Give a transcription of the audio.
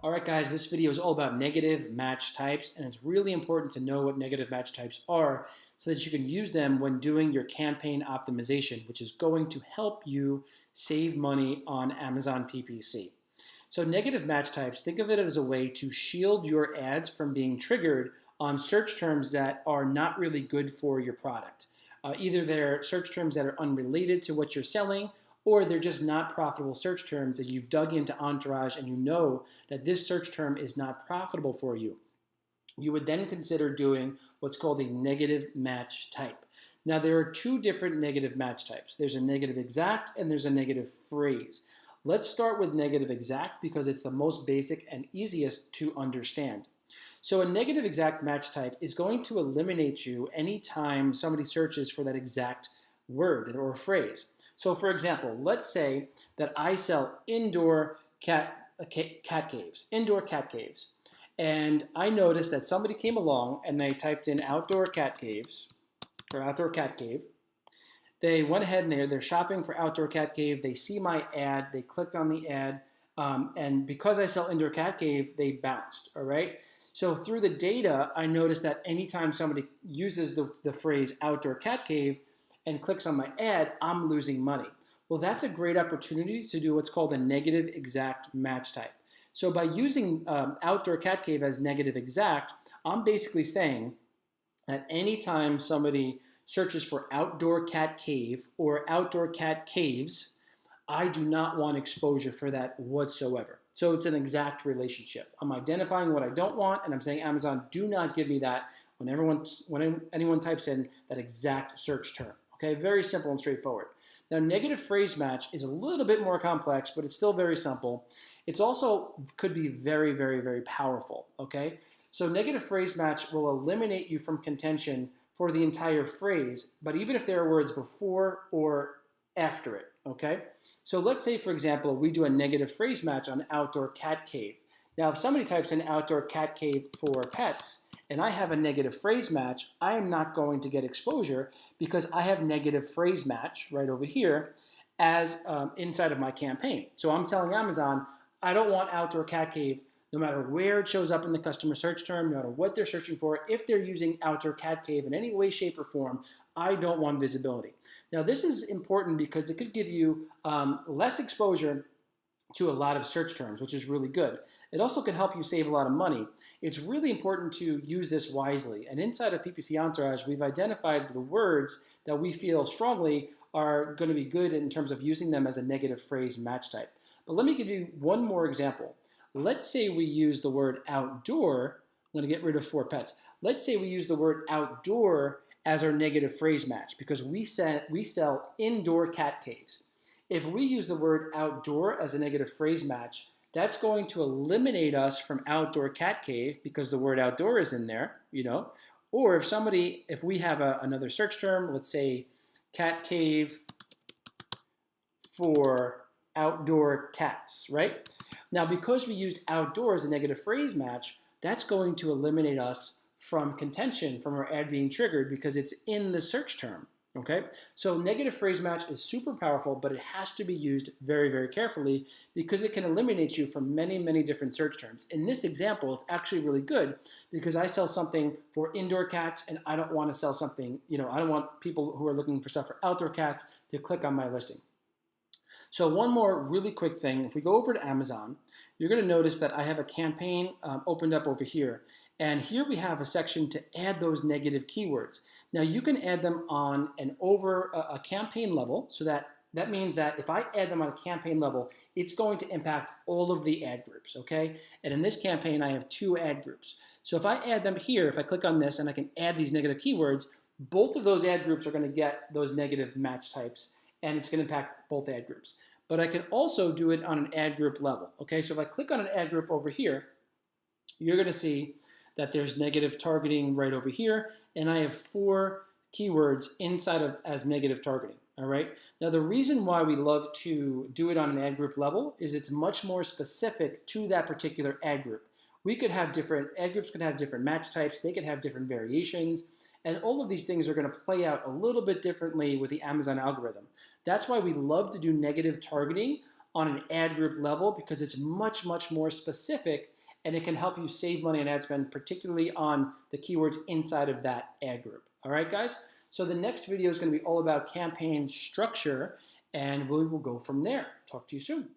All right, guys, this video is all about negative match types, and it's really important to know what negative match types are so that you can use them when doing your campaign optimization, which is going to help you save money on Amazon PPC. So negative match types, think of it as a way to shield your ads from being triggered on search terms that are not really good for your product. Either they're search terms that are unrelated to what you're selling, or they're just not profitable search terms that you've dug into Entourage and you know that this search term is not profitable for you. You would then consider doing what's called a negative match type. Now, there are two different negative match types. There's a negative exact and there's a negative phrase. Let's start with negative exact because it's the most basic and easiest to understand. So a negative exact match type is going to eliminate you anytime somebody searches for that exact word or phrase. So for example, let's say that I sell indoor cat caves. And I noticed that somebody came along and they typed in outdoor cat caves or outdoor cat cave. They went ahead and they're shopping for outdoor cat cave. They see my ad, they clicked on the ad, and because I sell indoor cat cave, they bounced, all right? So through the data, I noticed that anytime somebody uses the phrase outdoor cat cave and clicks on my ad, I'm losing money. Well, that's a great opportunity to do what's called a negative exact match type. So by using outdoor cat cave as negative exact, I'm basically saying that anytime somebody searches for outdoor cat cave or outdoor cat caves, I do not want exposure for that whatsoever. So it's an exact relationship. I'm identifying what I don't want, and I'm saying, Amazon, do not give me that when anyone types in that exact search term. Okay, very simple and straightforward. Now, negative phrase match is a little bit more complex, but it's still very simple. It's also could be very, very, very powerful, okay? So negative phrase match will eliminate you from contention for the entire phrase, but even if there are words before or after it, okay? So let's say, for example, we do a negative phrase match on outdoor cat cave. Now, if somebody types in outdoor cat cave for pets, and I have a negative phrase match, I am not going to get exposure because I have negative phrase match right over here as inside of my campaign. So I'm telling Amazon, I don't want outdoor cat cave no matter where it shows up in the customer search term, no matter what they're searching for. If they're using outdoor cat cave in any way, shape, or form, I don't want visibility. Now, this is important because it could give you less exposure to a lot of search terms, which is really good. It also can help you save a lot of money. It's really important to use this wisely. And inside of PPC Entourage, we've identified the words that we feel strongly are going to be good in terms of using them as a negative phrase match type. But let me give you one more example. Let's say we use the word outdoor. I'm going to get rid of for pets. Let's say we use the word outdoor as our negative phrase match because we sell indoor cat caves. If we use the word outdoor as a negative phrase match, that's going to eliminate us from outdoor cat cave because the word outdoor is in there, you know. Or if we have another search term, let's say cat cave for outdoor cats, right? Now, because we used outdoor as a negative phrase match, that's going to eliminate us from contention, from our ad being triggered because it's in the search term. Okay, so negative phrase match is super powerful, but it has to be used very, very carefully because it can eliminate you from many, many different search terms. In this example, it's actually really good because I sell something for indoor cats and I don't want to sell something, I don't want people who are looking for stuff for outdoor cats to click on my listing. So one more really quick thing, if we go over to Amazon, you're going to notice that I have a campaign opened up over here. And here we have a section to add those negative keywords. Now you can add them on a campaign level, so that means that if I add them on a campaign level, it's going to impact all of the ad groups, okay? And in this campaign, I have 2 ad groups. So if I add them here, if I click on this and I can add these negative keywords, both of those ad groups are going to get those negative match types, and it's going to impact both ad groups. But I can also do it on an ad group level, okay? So if I click on an ad group over here, you're going to see that there's negative targeting right over here, and I have 4 keywords inside of as negative targeting, all right? Now, the reason why we love to do it on an ad group level is it's much more specific to that particular ad group. Ad groups could have different match types, they could have different variations, and all of these things are going to play out a little bit differently with the Amazon algorithm. That's why we love to do negative targeting on an ad group level, because it's much, much more specific, and it can help you save money on ad spend, particularly on the keywords inside of that ad group. All right, guys? So the next video is going to be all about campaign structure, and we will go from there. Talk to you soon.